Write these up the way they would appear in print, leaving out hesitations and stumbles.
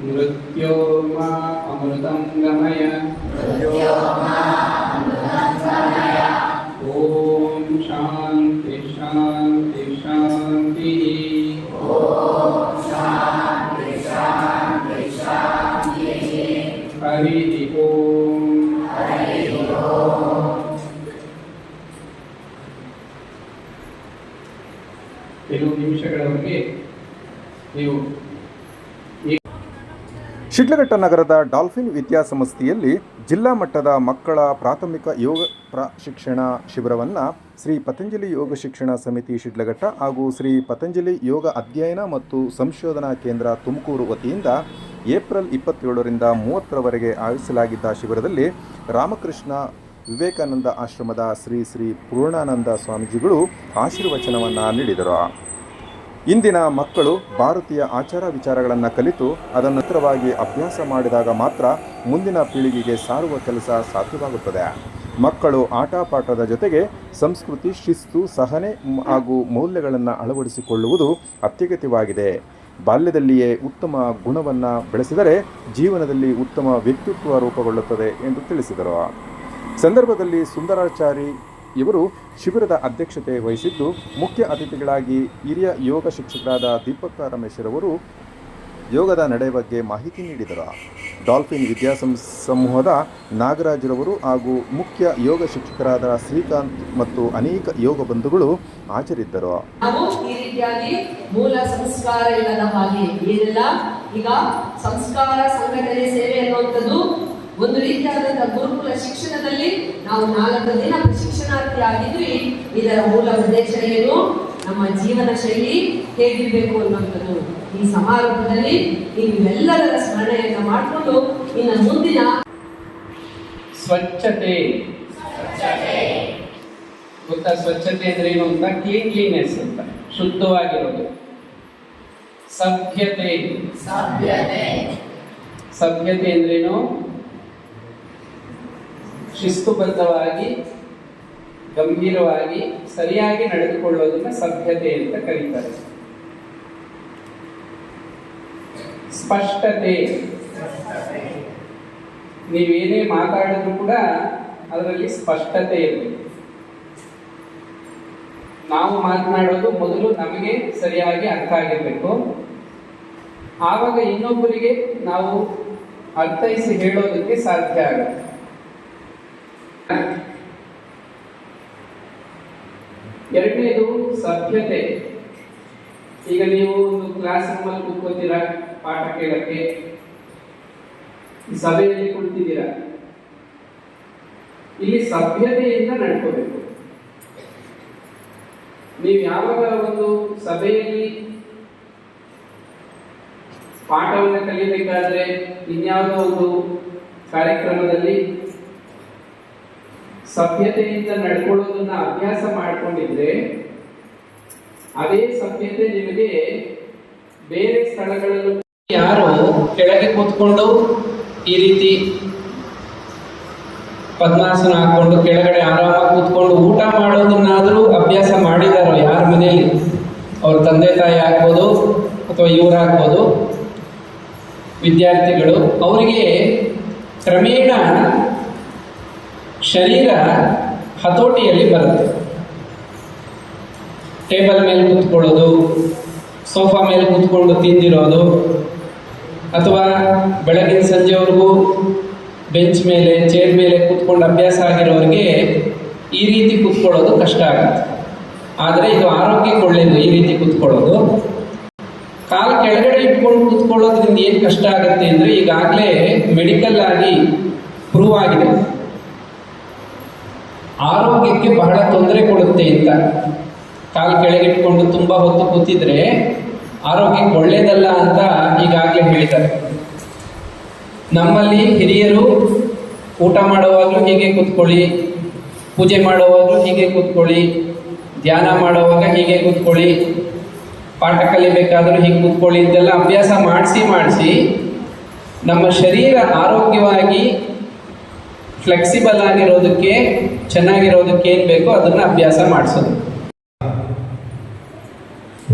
मृत्योर्मा अमृतं गमय ओम शांति शांति शांति। हरि ओम। ಕೆಲವು ನಿಮಿಷಗಳವರೆಗೆ ನೀವು ಶಿಡ್ಲಘಟ್ಟ ನಗರದ ಡಾಲ್ಫಿನ್ ವಿದ್ಯಾಸಂಸ್ಥೆಯಲ್ಲಿ ಜಿಲ್ಲಾ ಮಟ್ಟದ ಮಕ್ಕಳ ಪ್ರಾಥಮಿಕ ಯೋಗ ಪ್ರಶಿಕ್ಷಣ ಶಿಬಿರವನ್ನು ಶ್ರೀ ಪತಂಜಲಿ ಯೋಗ ಶಿಕ್ಷಣ ಸಮಿತಿ ಶಿಡ್ಲಘಟ್ಟ ಹಾಗೂ ಶ್ರೀ ಪತಂಜಲಿ ಯೋಗ ಅಧ್ಯಯನ ಮತ್ತು ಸಂಶೋಧನಾ ಕೇಂದ್ರ ತುಮಕೂರು ವತಿಯಿಂದ ಏಪ್ರಿಲ್ 27ರಿಂದ 30ರವರೆಗೆ ಆಯೋಜಿಸಲಾಗಿದ್ದ ಶಿಬಿರದಲ್ಲಿ ರಾಮಕೃಷ್ಣ ವಿವೇಕಾನಂದ ಆಶ್ರಮದ ಶ್ರೀ ಪೂರ್ಣಾನಂದ ಸ್ವಾಮೀಜಿಗಳು ಆಶೀರ್ವಚನವನ್ನು ನೀಡಿದರು. ಇಂದಿನ ಮಕ್ಕಳು ಭಾರತೀಯ ಆಚಾರ ವಿಚಾರಗಳನ್ನು ಕಲಿತು ಅದನ್ನು ನಿರಂತರವಾಗಿ ಅಭ್ಯಾಸ ಮಾಡಿದಾಗ ಮಾತ್ರ ಮುಂದಿನ ಪೀಳಿಗೆಗೆ ಸಾರುವ ಕೆಲಸ ಸಾಧ್ಯವಾಗುತ್ತದೆ. ಮಕ್ಕಳು ಆಟ ಪಾಠದ ಜೊತೆಗೆ ಸಂಸ್ಕೃತಿ, ಶಿಸ್ತು, ಸಹನೆ ಹಾಗೂ ಮೌಲ್ಯಗಳನ್ನು ಅಳವಡಿಸಿಕೊಳ್ಳುವುದು ಅತ್ಯಗತ್ಯವಾಗಿದೆ. ಬಾಲ್ಯದಲ್ಲಿಯೇ ಉತ್ತಮ ಗುಣವನ್ನು ಬೆಳೆಸಿದರೆ ಜೀವನದಲ್ಲಿ ಉತ್ತಮ ವ್ಯಕ್ತಿತ್ವ ರೂಪುಗೊಳ್ಳುತ್ತದೆ ಎಂದು ತಿಳಿಸಿದರು. ಸಂದರ್ಭದಲ್ಲಿ ಸುಂದರಾಚಾರಿ ಇವರು ಶಿಬಿರದ ಅಧ್ಯಕ್ಷತೆ ವಹಿಸಿದ್ದು, ಮುಖ್ಯ ಅತಿಥಿಗಳಾಗಿ ಹಿರಿಯ ಯೋಗ ಶಿಕ್ಷಕರಾದ ದೀಪಕ್ ರಮೇಶ್ರವರು ಯೋಗದ ನಡೆ ಬಗ್ಗೆ ಮಾಹಿತಿ ನೀಡಿದರು. ಡಾಲ್ಫಿನ್ ವಿದ್ಯಾಸಮೂಹದ ನಾಗರಾಜ್ರವರು ಹಾಗೂ ಮುಖ್ಯ ಯೋಗ ಶಿಕ್ಷಕರಾದ ಶ್ರೀಕಾಂತ್ ಮತ್ತು ಅನೇಕ ಯೋಗ ಬಂಧುಗಳು ಹಾಜರಿದ್ದರು. ನಾವು ಈ ರೀತಿಯಾಗಿ ಮೂಲ ಸಂಸ್ಕಾರ ಇಲ್ಲದ ಹಾಗೆ ಏನೆಲ್ಲ ಈಗ ಸಂಸ್ಕಾರ ಸಂಘಟನೆ ಸೇವೆ ಅನ್ನುವಂಥದ್ದು ಒಂದು ರೀತಿಯಾದಂತಹ ಗುರುಕುಲ ಶಿಕ್ಷಣದಲ್ಲಿ ನಾವು 4 ದಿನ ಪ್ರಶಿಕ್ಷಣಾರ್ಥಿ ಆಗಿದ್ವಿ. ಇದರ ಮೂಲ ಉದ್ದೇಶ ಏನು, ನಮ್ಮ ಜೀವನ ಶೈಲಿ ಹೇಗಿರಬೇಕು ಅನ್ನುವಂಥದ್ದು. ಈ ಸಮಾರಂಭದಲ್ಲಿ ನೀವೆಲ್ಲರ ಸ್ಮರಣೆಯನ್ನು ಮಾಡಿಕೊಂಡು ಇನ್ನು ಮುಂದಿನ ಸ್ವಚ್ಛತೆ ಗೊತ್ತಾ? ಸ್ವಚ್ಛತೆ ಅಂದ್ರೆ ಏನು ಅಂತ, ಕ್ಲೀನ್ಲಿನೆಸ್ ಅಂತ, ಶುದ್ಧವಾಗಿರೋದು. ಸಭ್ಯತೆ ಸಭ್ಯತೆ ಅಂದ್ರೇನು? ಶಿಸ್ತುಬದ್ಧವಾಗಿ, ಗಂಭೀರವಾಗಿ, ಸರಿಯಾಗಿ ನಡೆದುಕೊಳ್ಳೋದನ್ನ ಸಭ್ಯತೆ ಅಂತ ಕರೀತಾರೆ. ಸ್ಪಷ್ಟತೆ, ನೀವೇನೇ ಮಾತಾಡಿದ್ರು ಕೂಡ ಅದರಲ್ಲಿ ಸ್ಪಷ್ಟತೆ ಇರಬೇಕು. ನಾವು ಮಾತನಾಡೋದು ಮೊದಲು ನಮಗೆ ಸರಿಯಾಗಿ ಅರ್ಥ ಆಗಿರಬೇಕು. ಆವಾಗ ಇನ್ನೊಬ್ಬರಿಗೆ ನಾವು ಅರ್ಥೈಸಿ ಹೇಳೋದಕ್ಕೆ ಸಾಧ್ಯ ಆಗುತ್ತೆ. ಎರಡನೇದು ಸಭ್ಯತೆ. ಈಗ ನೀವು ಒಂದು ಕ್ಲಾಸ್ ರೂಮಲ್ಲಿ ಕೂತ್ಕೋತೀರಾ ಪಾಠ ಕೇಳಕ್ಕೆ, ಸಭೆಯಲ್ಲಿ ಕುಳಿತಿದ್ದೀರಾ. ಇಲ್ಲಿ ಸಭ್ಯತೆಯಿಂದ ನಡ್ಕೋಬೇಕು. ನೀವು ಯಾವಾಗ ಒಂದು ಸಭೆಯಲ್ಲಿ ಪಾಠವನ್ನು ಕಲಿಬೇಕಾದ್ರೆ, ಇನ್ಯಾವುದೋ ಒಂದು ಕಾರ್ಯಕ್ರಮದಲ್ಲಿ ಸಭ್ಯತೆಯಿಂದ ನಡ್ಕೊಳ್ಳೋದನ್ನ ಅಭ್ಯಾಸ ಮಾಡಿಕೊಂಡಿದ್ರೆ, ಅದೇ ಸಭ್ಯತೆ ನಿಮಗೆ ಬೇರೆ ಸ್ಥಳಗಳಲ್ಲೂ. ಯಾರು ಕೆಳಗೆ ಕೂತ್ಕೊಂಡು ಈ ರೀತಿ ಪದ್ಮಾಸನ ಹಾಕೊಂಡು ಕೆಳಗಡೆ ಆರಾಮಾಗಿ ಕೂತ್ಕೊಂಡು ಊಟ ಮಾಡೋದನ್ನಾದರೂ ಅಭ್ಯಾಸ ಮಾಡಿದಾರೋ ಯಾರ ಮನೆಯಲ್ಲಿ, ಅವ್ರ ತಂದೆ ತಾಯಿ ಆಗ್ಬೋದು ಅಥವಾ ಇವರಾಗ್ಬೋದು, ವಿದ್ಯಾರ್ಥಿಗಳು, ಅವರಿಗೆ ಕ್ರಮೇಣ ಶರೀರ ಹತೋಟಿಯಲ್ಲಿ ಬರುತ್ತೆ. ಟೇಬಲ್ ಮೇಲೆ ಕೂತ್ಕೊಳ್ಳೋದು, ಸೋಫಾ ಮೇಲೆ ಕೂತ್ಕೊಂಡು ತಿಂದಿರೋದು, ಅಥವಾ ಬೆಳಗಿನ ಸಂಜೆವರೆಗೂ ಬೆಂಚ್ ಮೇಲೆ, ಚೇರ್ ಮೇಲೆ ಕೂತ್ಕೊಂಡು ಅಭ್ಯಾಸ ಆಗಿರೋರಿಗೆ ಈ ರೀತಿ ಕೂತ್ಕೊಳ್ಳೋದು ಕಷ್ಟ ಆಗುತ್ತೆ. ಆದರೆ ಇದು ಆರೋಗ್ಯಕ್ಕೆ ಒಳ್ಳೆಯದು. ಈ ರೀತಿ ಕೂತ್ಕೊಳ್ಳೋದು, ಕಾಲು ಕೆಳಗಡೆ ಇಟ್ಕೊಂಡು ಕೂತ್ಕೊಳ್ಳೋದ್ರಿಂದ ಏನು ಕಷ್ಟ ಆಗುತ್ತೆ ಅಂದರೆ, ಈಗಾಗಲೇ ಮೆಡಿಕಲ್ ಆಗಿ ಪ್ರೂವ್ ಆಗಿದೆ, ಆರೋಗ್ಯಕ್ಕೆ ಬಹಳ ತೊಂದರೆ ಕೊಡುತ್ತೆ ಅಂತ. ಕಾಲು ಕೆಳಗಿಟ್ಕೊಂಡು ತುಂಬ ಹೊತ್ತು ಕೂತಿದ್ರೆ ಆರೋಗ್ಯಕ್ಕೆ ಒಳ್ಳೇದಲ್ಲ ಅಂತ ಈಗಾಗಲೇ ಹೇಳಿದ್ದಾರೆ. ನಮ್ಮಲ್ಲಿ ಹಿರಿಯರು ಊಟ ಮಾಡುವಾಗಲೂ ಹೀಗೆ ಕೂತ್ಕೊಳ್ಳಿ, ಪೂಜೆ ಮಾಡುವಾಗಲೂ ಹೀಗೆ ಕೂತ್ಕೊಳ್ಳಿ, ಧ್ಯಾನ ಮಾಡುವಾಗ ಹೀಗೆ ಕೂತ್ಕೊಳ್ಳಿ, ಪಾಠ ಕಲಿಬೇಕಾದ್ರೂ ಹೀಗೆ ಕೂತ್ಕೊಳ್ಳಿ ಅಂತೆಲ್ಲ ಅಭ್ಯಾಸ ಮಾಡಿಸಿ ನಮ್ಮ ಶರೀರ ಆರೋಗ್ಯವಾಗಿ ಫ್ಲೆಕ್ಸಿಬಲ್ ಆಗಿರೋದಕ್ಕೆ, ಚೆನ್ನಾಗಿರೋದಕ್ಕೆ ಏನು ಬೇಕೋ ಅದನ್ನು ಅಭ್ಯಾಸ ಮಾಡಿಸೋದು.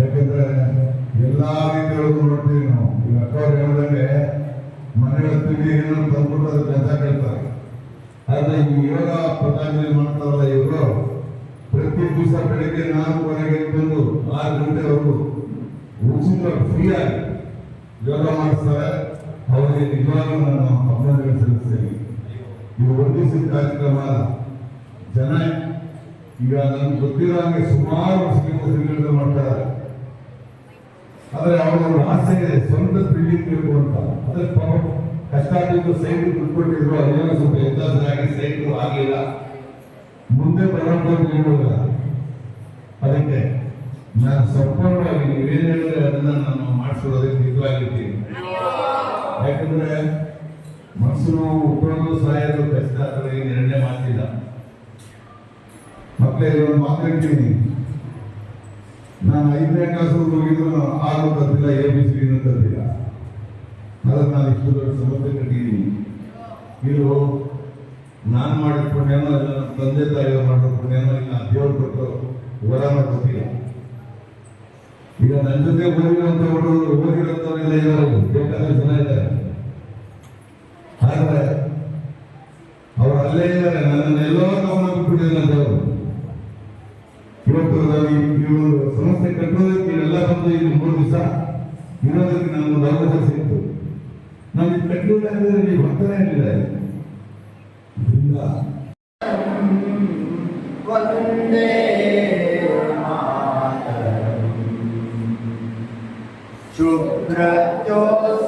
ಯಾಕಂದ್ರೆ ಎಲ್ಲ ರೀತಿಯೊಳಗೂ ನೋಡ್ತೀವಿ ನಾವು. ಈಗ ಅಕ್ಕ ಹೇಳಿದಂಗೆ ನಿಮಗೆ ಏನೋ ತಂದ್ಬಿಟ್ಟು ಅದು ಕೆಲಸ ಕೇಳ್ತಾರೆ. ಆದ್ರೆ ಈ ಯೋಗ ಪತಂಜಲಿ ಮಾಡ್ತಾರಲ್ಲ ಇವರು ಪ್ರತಿ ದಿವಸ ಬೆಳಿಗ್ಗೆ 4:30 ಬಂದು 6 ಗಂಟೆವರೆಗೂ ಉಚಿತ ಫ್ರೀ ಆಗಿ ಯೋಗ ಮಾಡಿಸ್ತಾರೆ. ಅವರಿಗೆ ನಿಜವಾಗ್ಲೂ ನಾನು ಅಭಿನಂದನೆ ಸಲ್ಲಿಸ್ತೇನೆ. ಇದು ಒಂದು ದಿವಸದ ಕಾರ್ಯಕ್ರಮ ಅಲ್ಲ. ಜನ ಈಗ ನನ್ಗೆ ಗೊತ್ತಿರೋ ಹಾಗೆ ಸುಮಾರು ವರ್ಷಗಳಿಂದ ಮಾಡ್ತಾರೆ. ಆದ್ರೆ ಅವರ ಆಸೆ ಇದೆ ಸ್ವಂತ ಬಿಲ್ಡಿಂಗ್ ಬೇಕು ಅಂತ. ಅದ್ರ ಕಷ್ಟ ಆಗಿದ್ದು ಸೈಟ್ ದುಡ್ಡು ಅದೇನೋ ಸ್ವಲ್ಪ ಎದ್ದಾಗಿ ಸೈಟ್ ಆಗಿಲ್ಲ, ಮುಂದೆ ಬರೋದಿಲ್ಲ. ಅದಕ್ಕೆ ನಾನು ಸಂಪೂರ್ಣವಾಗಿ ನೀವೇನು ಹೇಳಿದ್ರೆ ಅದನ್ನ ನಾನು ಮಾಡಿಸೋದಕ್ಕೆ ನಿಜವಾಗಿರ್ತೀನಿ. ಯಾಕಂದ್ರೆ ಮನಸ್ಸು ಹುಟ್ಟೋದು ಸಾಯೋದು ಕಷ್ಟ, ಆದರೆ ನಿರ್ಣಯ ಮಾಡ್ತಿಲ್ಲ. ಮಕ್ಕಳೇ ಒಂದು ಮಾತಾಡ್ತೀನಿ, ನಾನು 5ನೇ ಕ್ಲಾಸ್ ಹೋಗಿದ್ರು ಆರು ತಪ್ಪಿಲ್ಲ, ABC ತಪ್ಪಿಲ್ಲ. ಅದಕ್ಕೆ ನಾನು ಇಷ್ಟು ದೊಡ್ಡ ಸಮಸ್ಯೆ ಕಟ್ಟಿದ್ದೀನಿ. ಇದು ನಾನು ಮಾಡಿದ ಪುಣ್ಯನೋ ಇಲ್ಲ ನನ್ನ ತಂದೆ ತಾಯಿಯವರು ಮಾಡಿದ ಪುಣ್ಯನೋ ಇಲ್ಲ ದೇವರು ಕೊಟ್ಟು ವರನ ಗೊತ್ತಿಲ್ಲ. ಈಗ ನನ್ನ ಜೊತೆ ಓದಿರುವಂತ ಹುಡುಗರು ಓದಿರೋಂಥವರೆಲ್ಲ ಇದ್ದಾರೆ, ಬೇಕಾದ ಜನ ಇದ್ದಾರೆ. ಆದ್ರೆ ಅವರು ಅಲ್ಲೇ ಇದ್ದಾರೆ, ನನ್ನನ್ನೆಲ್ಲೋ ಗಮನ ಬಿಟ್ಟಿಲ್ಲ ಅವರು. ಇವತ್ತು ಇವರು ಸಂಸ್ಥೆ ಕಟ್ಟೋದಕ್ಕೆ ಎಲ್ಲ ಬಂದು ಇಲ್ಲಿ 3 ದಿವಸ ಇರೋದಕ್ಕೆ ನಮ್ಗೊಂದು ಅವಕಾಶ ಸಿಕ್ತು. ನಮ್ಗೆ ಕಟ್ಟಲಿಲ್ಲ ಅಂದ್ರೆ ನೀವು ಬರ್ತಾನೆ ಇರಲಿಲ್ಲ. ವಂದೇ ಮಾತರಂ ಶುಭ್ರ ಜ್ಯೋತ್ಸ್ನಾ